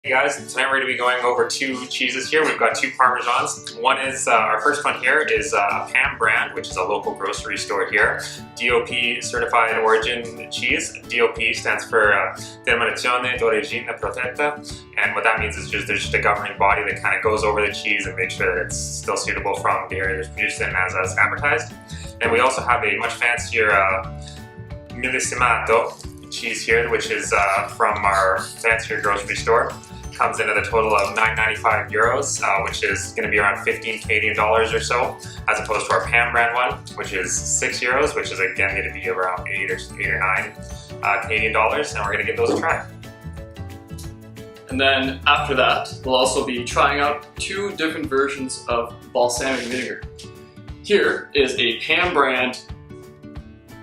Hey guys, tonight we're going to be going over two cheeses here. We've got two Parmesans. One is, our first one here is a Pam brand, which is a local grocery store here. DOP certified origin cheese. DOP stands for Denominazione d'Origine Protetta. And what that means is there's just a government body that kind of goes over the cheese and makes sure that it's still suitable from the area it's produced in as advertised. And we also have a much fancier Millesimato cheese here, which is from our fancier grocery store. Comes in at a total of €9.95, which is going to be around 15 Canadian dollars or so, as opposed to our Pam brand one, which is €6, which is again going to be around 8 or 9 Canadian dollars, and we're going to give those a try. And then after that, we'll also be trying out two different versions of balsamic vinegar. Here is a Pam brand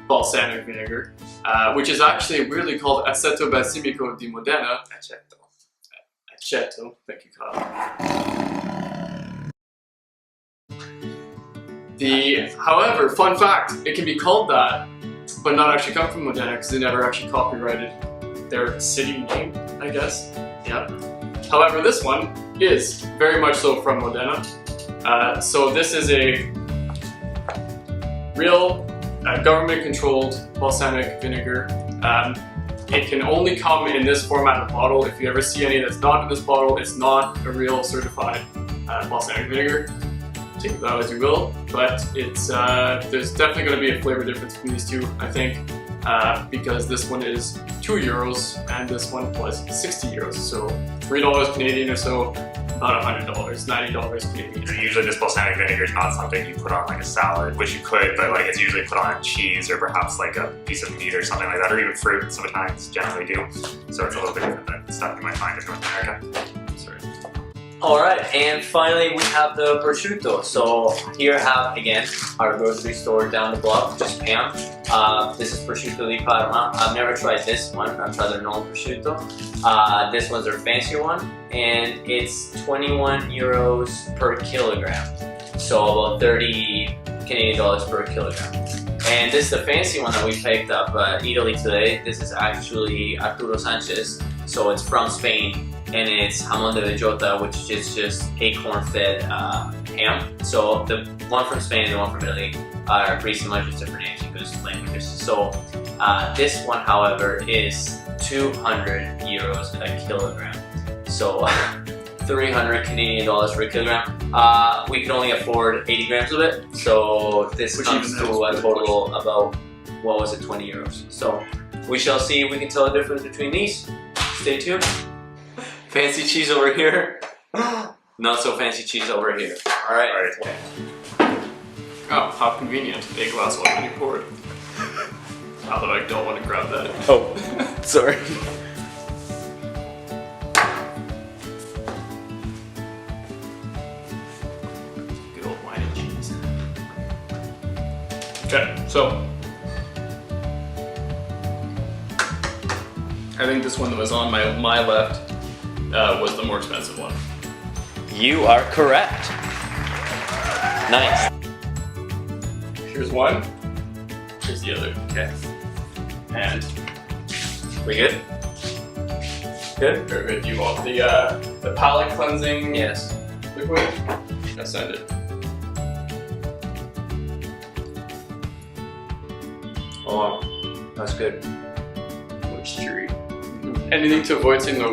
balsamic vinegar, which is actually weirdly called Aceto Balsamico di Modena. Prosciutto. Thank you, Kyle. However, fun fact, it can be called that, but not actually come from Modena because they never actually copyrighted their city name, I guess. Yeah. However, this one is very much so from Modena. So this is a real government-controlled balsamic vinegar. It can only come in this format of bottle. If you ever see any that's not in this bottle, it's not a real certified balsamic vinegar. Take that as you will, but it's there's definitely going to be a flavor difference between these two, I think, because this one is €2 and this one was €60, so $3 Canadian or so, about $100, $90 Canadian. Usually this balsamic vinegar is not something you put on like a salad, which you could, but like it's usually put on cheese or perhaps like a piece of meat or something like that, or even fruit sometimes generally do. So it's a little bit different than stuff you might find in North America. Sorry. Alright, and finally we have the prosciutto. So here I have, again, our grocery store down the block, just Pam. This is prosciutto di Parma. I've never tried this one. I've tried their normal prosciutto. This one's their fancier one, and it's €21 per kilogram. So about 30 Canadian dollars per kilogram. And this is the fancy one that we picked up Italy today. This is actually Arturo Sanchez. So it's from Spain. And it's jamón de bellota, which is just acorn-fed ham. So the one from Spain and the one from Italy are pretty similar, just different names because languages. So this one, however, is €200 a kilogram. So 300 Canadian dollars per kilogram. We can only afford 80 grams of it. So this comes to a total about, what was it, €20. So we shall see if we can tell the difference between these. Stay tuned. Fancy cheese over here, not so fancy cheese over here. Alright. Oh, how convenient. A glass already poured. Not that I don't want to grab that. Oh, sorry. Good old wine and cheese. Okay, so I think this one that was on my left was the more expensive one. You are correct. Nice. Here's one. Here's the other. Okay. And we good? Good? Very good. You want the palate cleansing? Yes. Liquid? I'll send it. Oh, that's good. Moistury. Anything to avoid saying the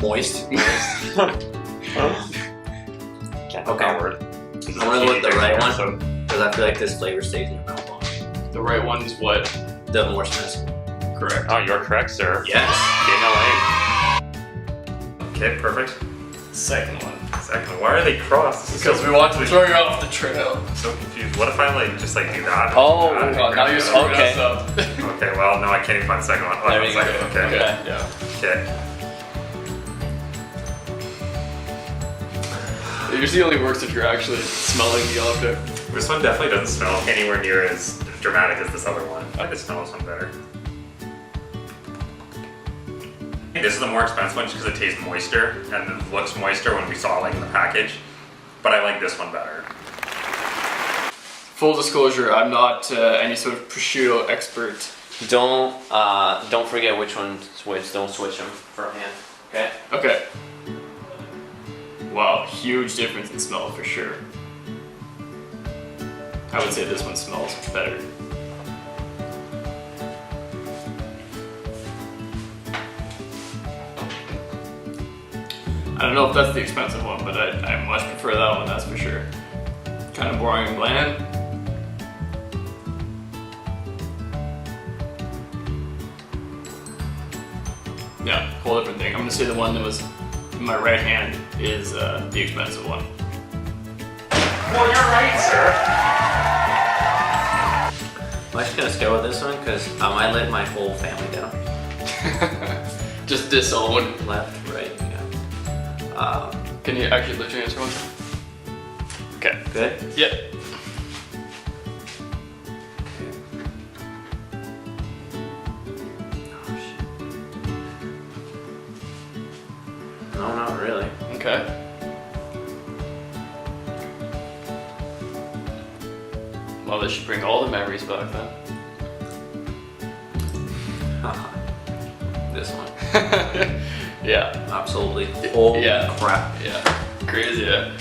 moist. Can't Okay. that word. I want to go with the right one because I feel like this flavor stays in your mouth long. The right one's what? The more expensive. Correct. Oh, you're correct, sir. Yes. Okay, perfect. Second one. Second, why are they crossed? Because we want to throw you off the trail. I'm so confused. What if I just do that? Oh, now you're screwing okay. us up. Okay, well, no, I can't even find the second one. Oh, There one you go. second. Okay. Okay, yeah. Okay. It usually only works if you're actually smelling the object. This one definitely doesn't smell anywhere near as dramatic as this other one. I like the smell of this one better. This is the more expensive one just because it tastes moister and it looks moister when we saw it in the package. But I like this one better. Full disclosure, I'm not any sort of prosciutto expert. Don't forget which one's which. Don't switch them for hand. Okay. Okay. huge difference in smell for sure. I would say this one smells better. I don't know if that's the expensive one, but I much prefer that one, that's for sure. Kind of boring and bland. Yeah, whole different thing. I'm gonna say the one that was in my right hand is the expensive one. Well, you're right, sir. I'm just gonna go with this one because I let my whole family down. Just disown. Left, right, yeah. Can you actually lift your hands for one time? Okay. Good? Yep. No, not really. Okay. Well, this should bring all the memories back then. This one. Yeah. Absolutely. Holy Yeah. crap. Yeah. Crazy, yeah.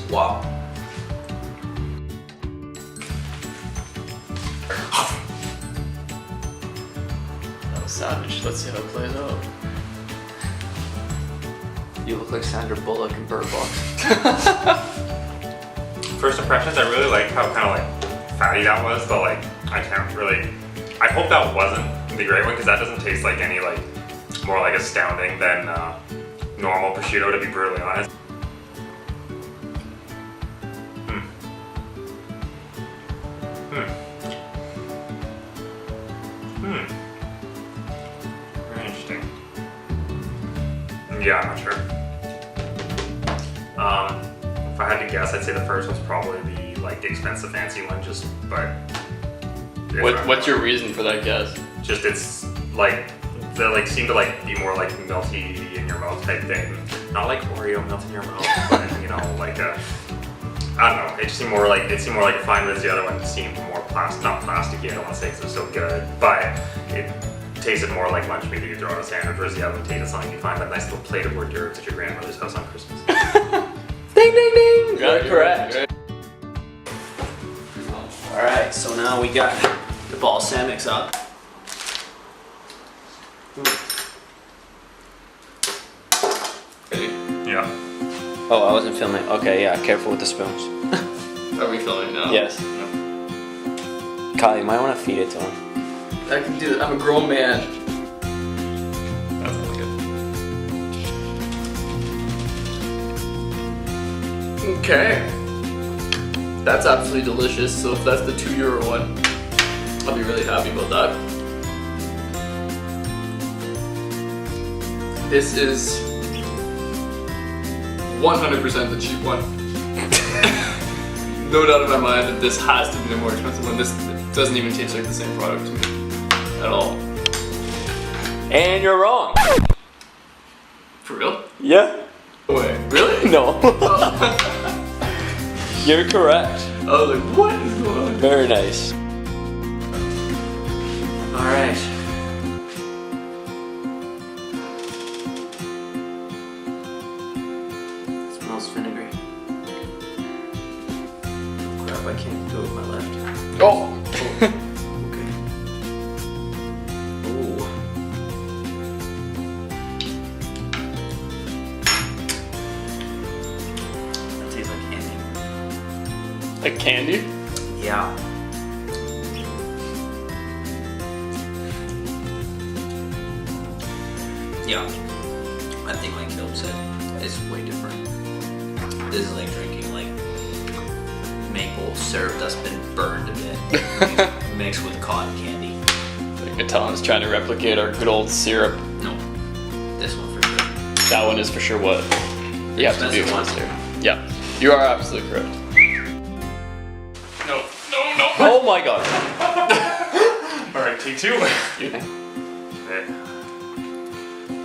Wow. That was savage. Let's see how it plays out. You look like Sandra Bullock in Bird Box. First impressions, I really like how kind of like fatty that was, but like I can't really. I hope that wasn't the great one because that doesn't taste like any like more like astounding than normal prosciutto, to be brutally honest. Very interesting. Yeah, I'm not sure. If I had to guess, I'd say the first one's probably the expensive fancy one. What's your reason for that guess? Just it's like they seem to be more like melty in your mouth type thing. Not like Oreo melt in your mouth, but I don't know. It seemed more like fine, whereas the other one seemed more not plasticky. I don't want to say because it was so good, but it tasted more like lunch meat that you throw on a sandwich, whereas the other one tasted something you find that nice little plate of hors d'oeuvres at your grandmother's house on Christmas. Ding ding ding! Yeah, Correct. right. Alright, so now we got the balsamics up. Yeah. Oh, I wasn't filming. Okay, yeah, careful with the spoons. Are we filming now? Yes. Kyle, you might want to feed it to him. I can do it. I'm a grown man. That sounds good. Okay. That's absolutely delicious. So if that's the €2 one, I'll be really happy about that. This is 100% the cheap one. No doubt in my mind that this has to be the more expensive one. This doesn't even taste like the same product to me at all. And you're wrong. For real? Yeah. No way. Really? No. You're correct. I was like, what is going on? Very nice. Alright. Smells vinegary. Crap, I can't do it with my left. Oh! Okay. Ooh. That tastes like candy. Like candy? Yeah. Yeah. I think like Caleb said, it's way different. This is like drinking like maple syrup that's been burned a bit, mixed with cotton candy. Like Aton's trying to replicate our good old syrup. No, this one for sure. That one is for sure what you have to do. Expensive one. Yeah, you are absolutely correct. No. Oh my god. Alright, take two. Okay.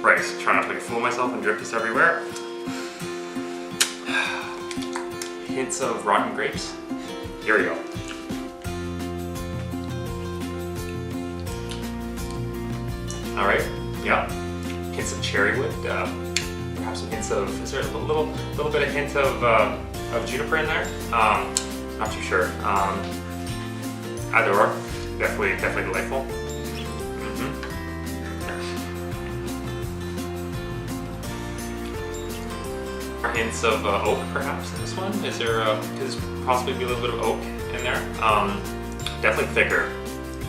Right, try not to fool myself and drip this everywhere. Hints of rotten grapes. Here we go. Alright, yeah. Hints of cherry wood, perhaps perhaps some hints of, is there a little bit of hint of juniper in there? Not too sure. Either or, definitely delightful. Hints of oak perhaps in this one? Is there could possibly be a little bit of oak in there? Definitely thicker,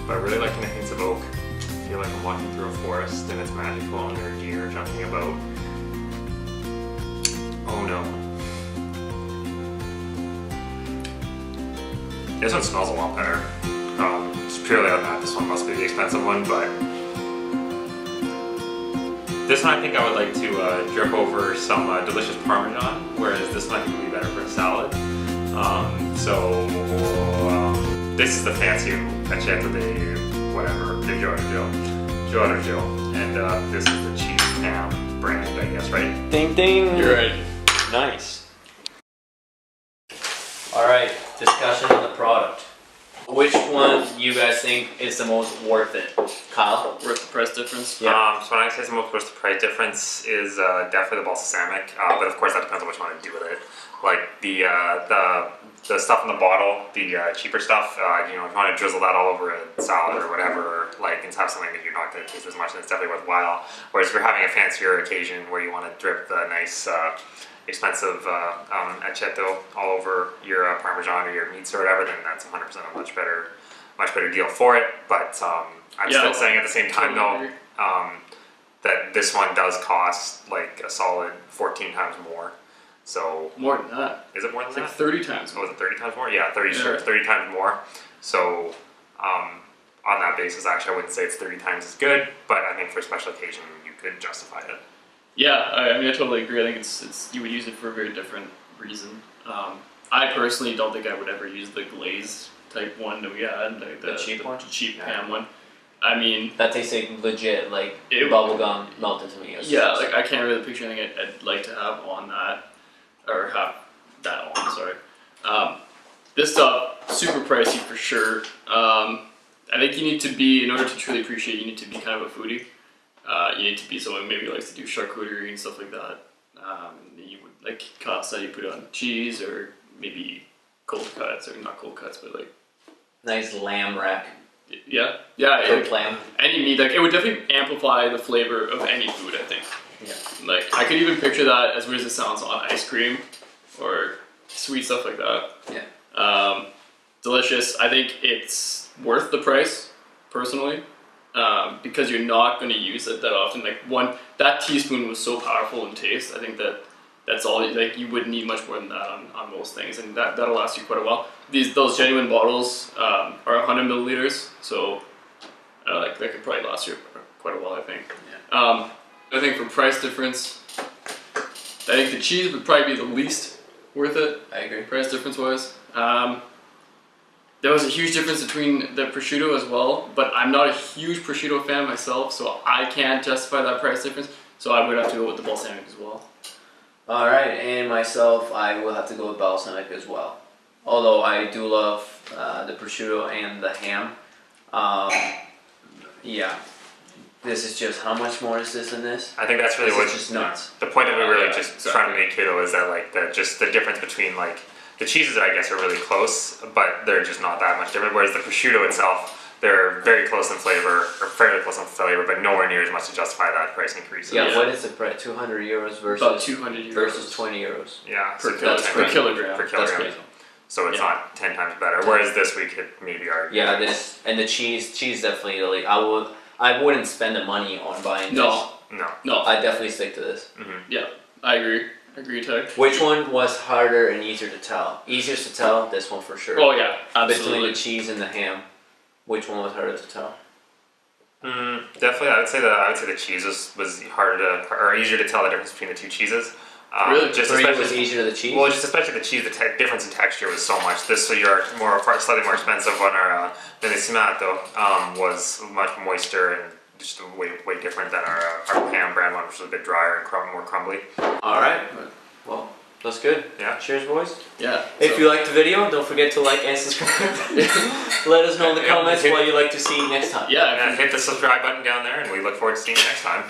but I really liking the hints of oak. I feel like I'm walking through a forest and it's magical and there are deer jumping about. Oh no. This one smells a lot better. Just purely on that, this one must be the expensive one, but this one I think I would like to drip over some delicious Parmesan, whereas this one I think would be better for a salad. This is the fancy Prosciutto de whatever, de Joe, and this is the cheese ham brand, I guess, right? Ding ding! You're right. Nice. Alright, discussion on the product. Which one do you guys think is the most worth it? Kyle? Worth the price difference? Yeah. So when I say the most worth the price difference is definitely the balsamic, but of course that depends on what you want to do with it. Like the stuff in the bottle, the cheaper stuff, you know, if you want to drizzle that all over a salad or whatever, like, and have something that you're not going to taste as much, then it's definitely worthwhile. Whereas if you're having a fancier occasion where you want to drip the nice, expensive aceto all over your Parmesan or your meats or whatever, then that's 100% a much better deal for it. But I'm still saying at the same time though, that this one does cost like a solid 14 times more. So more than that. Is it more than it's that? Like 30 times more. Oh, is it 30 times more? Yeah, 30 times more. So on that basis, actually, I wouldn't say it's 30 times as good, but I think for a special occasion, you could justify it. Yeah, I mean, I totally agree. I think it's you would use it for a very different reason. I personally don't think I would ever use the glaze type one that we had, like the cheap ham one. I mean, that tastes like legit, like bubblegum melted tomatoes. Yeah, like I can't really picture anything I'd like to have on that, or have that on. Sorry. This stuff super pricey for sure. I think you need to be, in order to truly appreciate, you need to be kind of a foodie. You need to be someone who maybe likes to do charcuterie and stuff like that. You would, like Kyle said, you put it on cheese or maybe cold cuts, or not cold cuts, but like nice lamb rack. Yeah, cooked lamb. Any meat, like it would definitely amplify the flavor of any food, I think. Yeah. Like I could even picture that, as weird as it sounds, on ice cream or sweet stuff like that. Yeah. Delicious. I think it's worth the price, personally. Because you're not going to use it that often. Like that teaspoon was so powerful in taste. I think that's all. Like you wouldn't need much more than that on most things, and that'll last you quite a while. Those genuine bottles are 100 milliliters, so like that could probably last you quite a while. I think. Yeah. I think for price difference, I think the cheese would probably be the least worth it. I agree. Price difference wise. There was a huge difference between the prosciutto as well, but I'm not a huge prosciutto fan myself, so I can't justify that price difference. So I would have to go with the balsamic as well. All right, and myself, I will have to go with balsamic as well. Although I do love the prosciutto and the ham. Yeah, this is just, how much more is this in this? I think that's really this what's just nuts. The point that we really trying to make here though is that like just the difference between like the cheeses, I guess, are really close, but they're just not that much different. Whereas the prosciutto itself, they're very close in flavor, or fairly close in flavor, but nowhere near as much to justify that price increase. Yeah, what is the price? 200 euros versus about 200 euros versus 20 euros. Yeah, per kilogram. Per kilogram. So it's not 10 times better. Whereas this we could maybe argue. Yeah, this and the cheese definitely. Like I wouldn't spend the money on buying this. No. I'd definitely stick to this. Mm-hmm. Yeah, I agree. Ty. Which one was harder and easier to tell? Easiest to tell, this one for sure. Oh yeah, absolutely. Between the cheese and the ham, which one was harder to tell? Definitely, I would say the cheese was harder to, or easier to tell the difference between the two cheeses. Really? Just for you it was easier the cheese? Well, just especially the cheese, the difference in texture was so much. This, so your slightly more expensive one, our Unexceptional was much moister and just way different than our ham brand one, which was a bit drier and more crumbly. All right. Well, that's good. Yeah. Cheers, boys. Yeah. If you liked the video, don't forget to like and subscribe. Let us know in the comments what you'd like to see next time. Yeah, and hit the subscribe button down there, and we look forward to seeing you next time.